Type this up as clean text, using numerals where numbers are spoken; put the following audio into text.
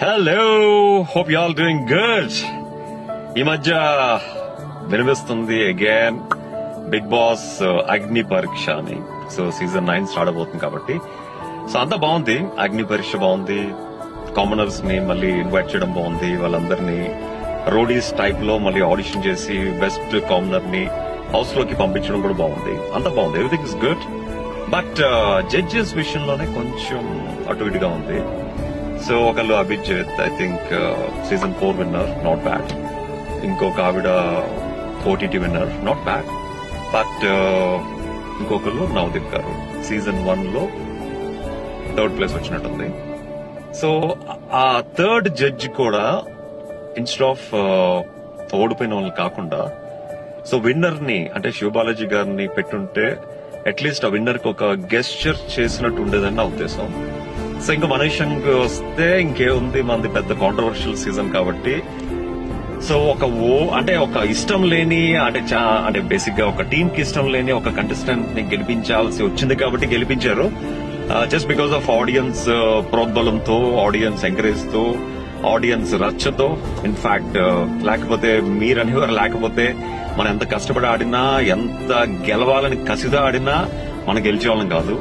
Hello, hope you all doing good. ఈ మధ్య వినిపిస్తుంది అగైన్ బిగ్ బాస్ అగ్ని పరీక్ష అని. సో సీజన్ 9 స్టార్ట్ అవబోతుంది కాబట్టి సో అంతా బాగుంది. అగ్ని పరీక్ష బాగుంది, కామనర్స్ ని మళ్ళీ ఇన్వైట్ చేయడం బాగుంది, వాళ్ళందరినీ రోడీస్ టైప్ లో మళ్ళీ ఆడిషన్ చేసి బెస్ట్ కామనర్ ని హౌస్ లోకి పంపించడం కూడా బాగుంది. అంతా బాగుంది, everything is good. But judges విషయంలోనే కొంచెం అటు ఇటుగా ఉంది. సో ఒకళ్ళు Abhijit, I think season 4 winner, not bad. ఇంకొక ఆవిడ OTT winner, not bad. But ఇంకొకళ్ళు నవదీప్ గారు సీజన్ 1 లో 3rd ప్లేస్ వచ్చినట్టుంది. సో ఆ థర్డ్ జడ్జి కూడా ఇన్స్టెడ్ ఆఫ్ ఓడిపోయిన వాళ్ళు కాకుండా సో విన్నర్ ని అంటే శివబాలాజీ గారిని పెట్టుంటే అట్లీస్ట్ ఆ విన్నర్ కి ఒక గెస్చర్ చేసినట్టు ఉండేదని నా ఉద్దేశం. సో ఇంకా మన విషయానికి వస్తే ఇంకేముంది, మనది పెద్ద కాంట్రవర్షియల్ సీజన్ కాబట్టి సో ఒక ఇష్టం లేని అంటే బేసిక్ గా ఒక టీమ్ కి ఇష్టం లేని ఒక కంటెస్టెంట్ ని గెలిపించాల్సి వచ్చింది కాబట్టి గెలిపించారు. జస్ట్ బికాస్ ఆఫ్ ఆడియన్స్ ప్రోద్బలంతో, ఆడియన్స్ ఎంకరేజ్ తో, ఆడియన్స్ రచ్చతో. ఇన్ఫాక్ట్ లేకపోతే మీరనేవారు లేకపోతే మనం ఎంత కష్టపడి ఆడినా, ఎంత గెలవాలని కసిగా ఆడినా మనం గెలిచేవాళ్ళం కాదు.